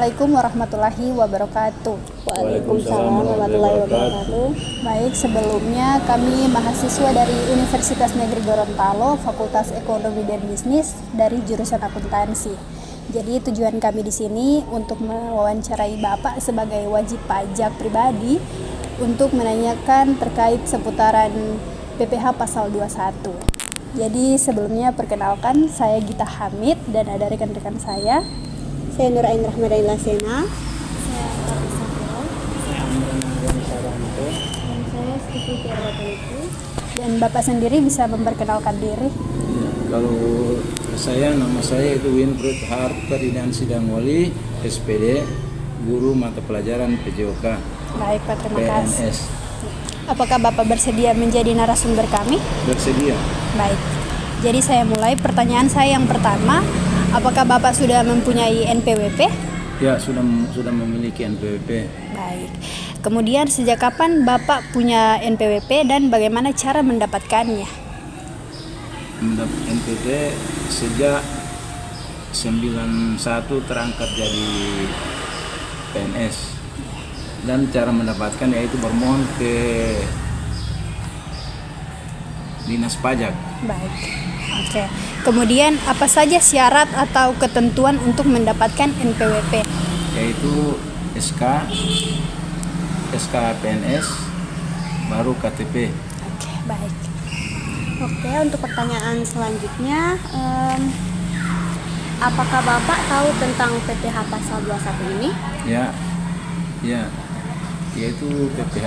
Assalamualaikum warahmatullahi wabarakatuh. Waalaikumsalam warahmatullahi wabarakatuh. Baik, sebelumnya kami mahasiswa dari Universitas Negeri Gorontalo, Fakultas Ekonomi dan Bisnis dari jurusan akuntansi. Jadi tujuan kami di sini untuk mewawancarai Bapak sebagai wajib pajak pribadi untuk menanyakan terkait seputaran PPh pasal 21. Jadi sebelumnya perkenalkan, saya Gita Hamid dan ada rekan-rekan saya. Saya Nur Ain Rahmadani Lasena. Saya Arisa Firol. Saya Amrana Gonsaranto. Dan saya Siti Tiara Bataliku. Dan Bapak sendiri bisa memperkenalkan diri. Kalau nama saya itu Winfred Ferdinand Sidangwali, SPD, guru mata pelajaran PJOK. Baik Pak, terima kasih. PNS. Apakah Bapak bersedia menjadi narasumber kami? Bersedia. Baik, jadi saya mulai. Pertanyaan saya yang pertama, apakah Bapak sudah mempunyai NPWP? Ya, sudah memiliki NPWP. Baik. Kemudian sejak kapan Bapak punya NPWP dan bagaimana cara mendapatkannya? Mendapat NPWP sejak 91 terangkat jadi PNS. Dan cara mendapatkan yaitu bermohon ke Dinas Pajak. Baik. Oke. Kemudian apa saja syarat atau ketentuan untuk mendapatkan NPWP? Yaitu SK PNS, baru KTP. Oke, baik. Oke, untuk pertanyaan selanjutnya, apakah Bapak tahu tentang PPh pasal 21 ini? Ya, yaitu PPh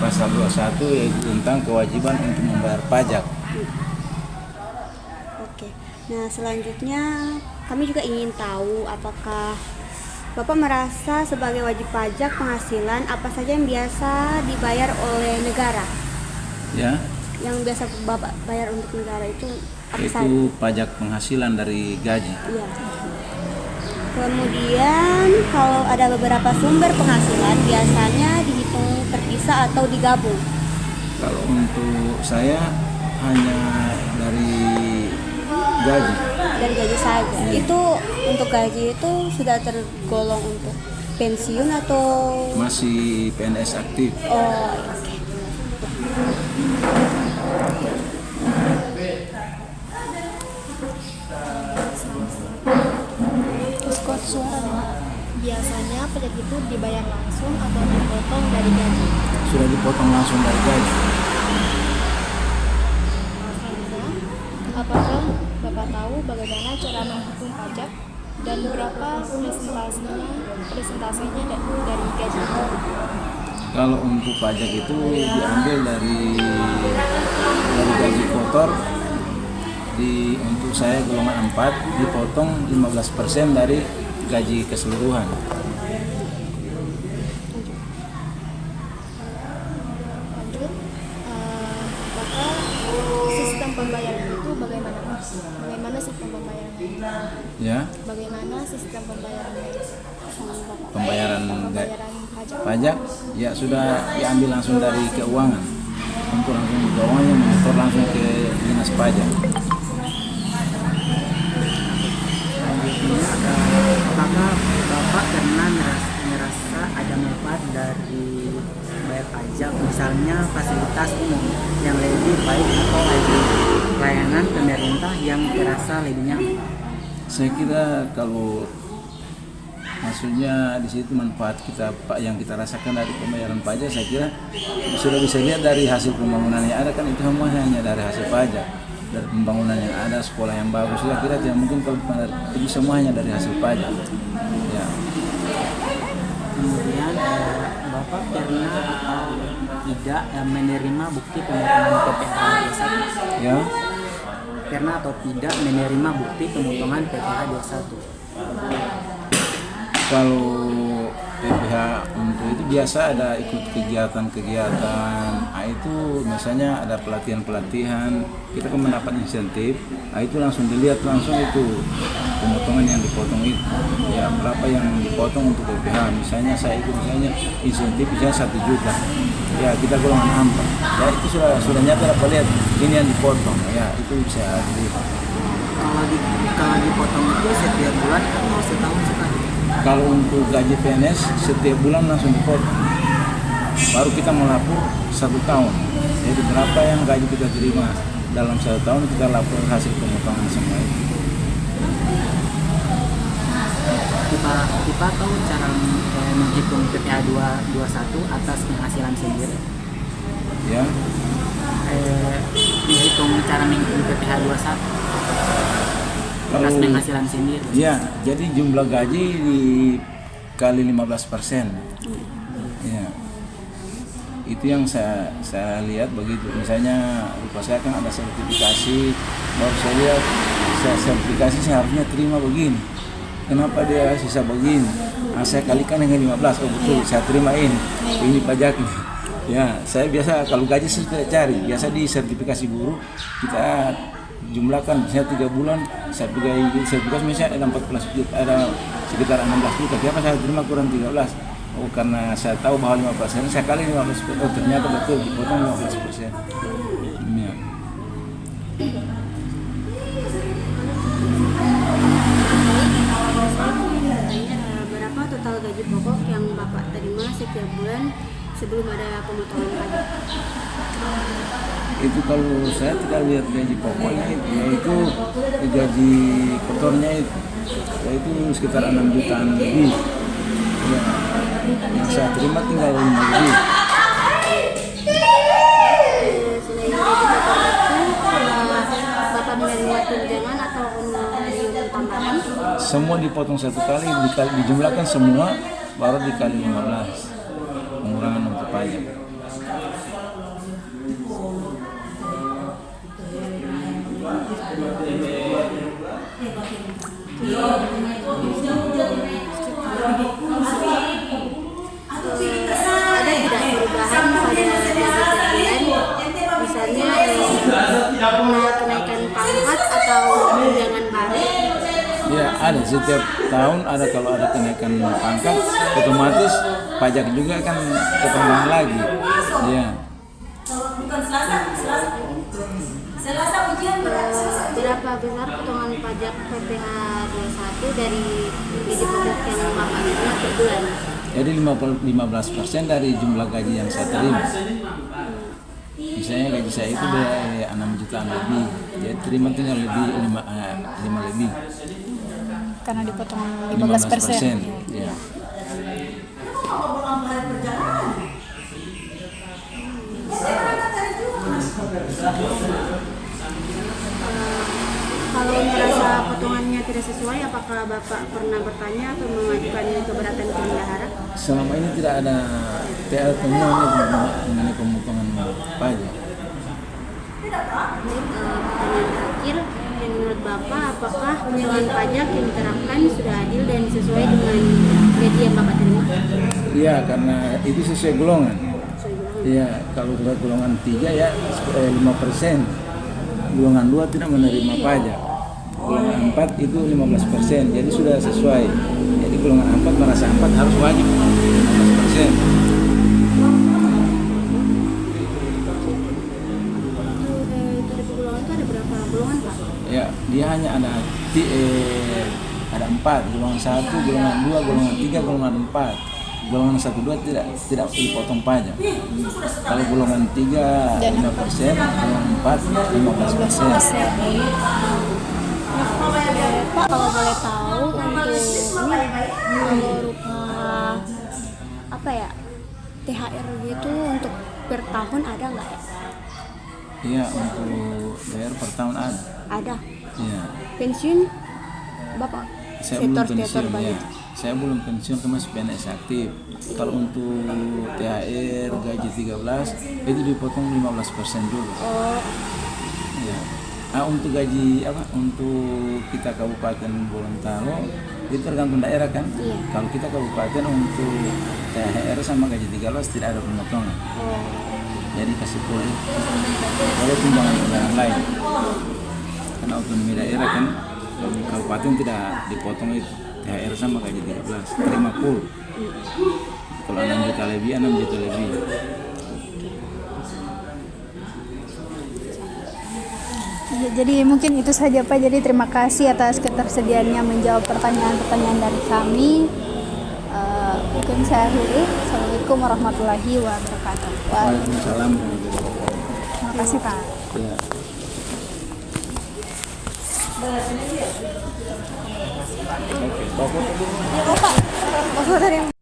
pasal 21 yaitu tentang kewajiban untuk membayar pajak. Oke. Nah, selanjutnya kami juga ingin tahu apakah Bapak merasa sebagai wajib pajak penghasilan apa saja yang biasa dibayar oleh negara? Ya, Yang biasa Bapak bayar untuk negara itu apa saja? itu pajak penghasilan dari gaji. Iya. Kemudian kalau ada beberapa sumber penghasilan biasanya dihitung terpisah atau digabung. Kalau untuk saya hanya dari gaji. Dari gaji saja. Iya. Itu untuk gaji itu sudah tergolong untuk pensiun atau Masih PNS aktif. oh oke. Skor suara. Biasanya pajak itu dibayar langsung atau dipotong dari gaji. Sudah dipotong langsung dari gaji. Selanjutnya, apakah Bapak tahu bagaimana cara menghitung pajak dan berapa presentasinya dari gaji? Kalau untuk pajak itu diambil dari gaji kotor. Untuk saya golongan 4 dipotong 15% dari gaji keseluruhan. Lanjut, Bapak sistem pembayaran itu bagaimana? Bagaimana sistem pembayarannya? Ya, Bagaimana sistem pembayarannya? pembayaran Pembayaran pajak. pajak ya sudah diambil langsung dari keuangan. Untuk langsung keuangannya menyetor langsung ke Dinas Pajak. Apakah Bapak pernah merasa ada manfaat dari bayar pajak, misalnya fasilitas umum yang lebih baik atau lebih layanan pemerintah yang terasa lebih nyaman? Saya kira kalau maksudnya di situ manfaat yang kita rasakan dari pembayaran pajak, saya kira sudah bisa lihat dari hasil pembangunan yang ada, kan itu semua hanya dari hasil pajak, dari pembangunan yang ada, sekolah yang bagus. Saya kira tidak mungkin kalau itu semua hanya dari hasil pajak. Ya. Kemudian Bapak pernah atau tidak menerima bukti pemotongan PPh 21? Ya. Pernah atau tidak menerima bukti pemotongan PPh 21? Kalau PPh untuk itu biasa ada ikut kegiatan-kegiatan, itu misalnya ada pelatihan-pelatihan, kita kan mendapat insentif, itu langsung dilihat langsung itu pemotongan yang dipotong itu, ya berapa yang dipotong untuk PPh. Misalnya saya ikut insentif misalnya 1 juta, ya kita golongan 4, ya itu sudah nyata dapat lihat ini yang dipotong, ya itu bisa dilihat. Kalau dipotong itu setiap bulan atau setahun sekali? Kalau untuk gaji PNS setiap bulan langsung dipotong. Baru kita melapor 1 tahun. Jadi berapa yang gaji kita terima dalam 1 tahun kita lapor hasil pemotongan semua itu. Kita tahu cara menghitung PPh 21 atas penghasilan sendiri. Ya. Menghitung cara menghitung PPh 21 atas penghasilan sendiri. Ya, jadi jumlah gaji dikali 15%. Ya. Itu yang saya lihat begitu. Misalnya lupa saya kan ada sertifikasi, baru saya lihat sertifikasi seharusnya terima begini. Kenapa dia sisa begini? Nah, saya kalikan dengan 15, oh betul, saya terima ini pajaknya. Ya, saya biasa kalau gaji saya tidak cari, biasa di sertifikasi guru kita jumlahkan, misalnya 3 bulan sertifikasi misalnya ada 14 juta, ada sekitar 16 juta, kenapa saya terima kurang 13? Oh karena saya tahu bahwa 15%, saya kali 15%, oh ternyata betul dipotong 15%. Ya. Berapa total gaji pokok yang Bapak terima setiap bulan sebelum ada pemotongan pajak? Itu kalau saya tidak lihat gaji pokoknya itu gaji kotornya itu sekitar 6 jutaan lebih. Ya, yang saya terima tinggal 5 lebih. Selain gaji pokok itu, Bapak menerima tunjangan atau honorarium tambahan? Semua dipotong 1 kali, dijumlahkan semua baru dikali 15 pengurangan untuk pajak. Ada tidak perubahan pada gaji bulan? Misalnya kenaikan pangkat atau tunjangan baru? Ya ada, setiap tahun ada, kalau ada kenaikan pangkat otomatis pajak juga kan ketambahan lagi. Ya. Berapa besar potongan pajak PPh 21 dari gaji pokok yang Bapak terima per bulan? Jadi 15% dari jumlah gaji yang saya terima. Misalnya gaji saya itu dari 6 jutaan lebih, jadi terima tinggal lebih 5 lebih. Karena dipotong 15%. 15%. Ya. Kalau merasa potongannya tidak sesuai, apakah Bapak pernah bertanya atau mengajukan keberatan ke bendahara? Selama ini tidak ada temuan mengenai pemotongan pajak. Pertanyaan terakhir, menurut Bapak, apakah penyaluran pajak yang diterapkan sudah adil dan sesuai dengan gaji yang Bapak terima? Iya, karena itu sesuai golongan. Sesuai dengan Iya, kalau golongan 3 ya 5%. Golongan 2 tidak menerima pajak. Golongan 4 itu 15%. Jadi sudah sesuai. Jadi golongan 4 merasa 4 harus wajib 15%. Dari golongan itu ada berapa golongan, Pak? Ya, dia hanya ada 4, golongan 1, golongan 2, golongan 3, golongan 4. Golongan 1, 2 tidak dipotong pajak. Kalau golongan 3 5%, golongan 4 15%. Pak, kalau boleh tahu untuk ini berupa apa ya, THR gitu untuk per tahun ada nggak ya? Iya, untuk bayar per tahun ada. Ada. Iya. Pensiun Bapak? Saya belum Setor pensiun ya. begitu. Saya belum pensiun, karena masih PNS aktif. Kalau untuk THR gaji 13 itu dipotong 15% juga. Oh, Ya. Nah, untuk gaji apa? Untuk kita Kabupaten Gorontalo itu tergantung daerah kan. Iya. Kalau kita kabupaten untuk THR sama gaji 13 tidak ada pemotongan. oh. Jadi kasih boleh. Kalau tunjangan lain. Karena otonomi daerah kan, kalau kabupaten tidak dipotong itu. THR sama gaji 13, terima full. Kalau 6 juta lebih, 6 juta lebih. Ya, jadi mungkin itu saja Pak. Jadi terima kasih atas ketersediaannya menjawab pertanyaan-pertanyaan dari kami. Mungkin saya akhiri. Assalamualaikum warahmatullahi wabarakatuh. Waalaikumsalam. Terima kasih Pak. Ya. Bapak dari yang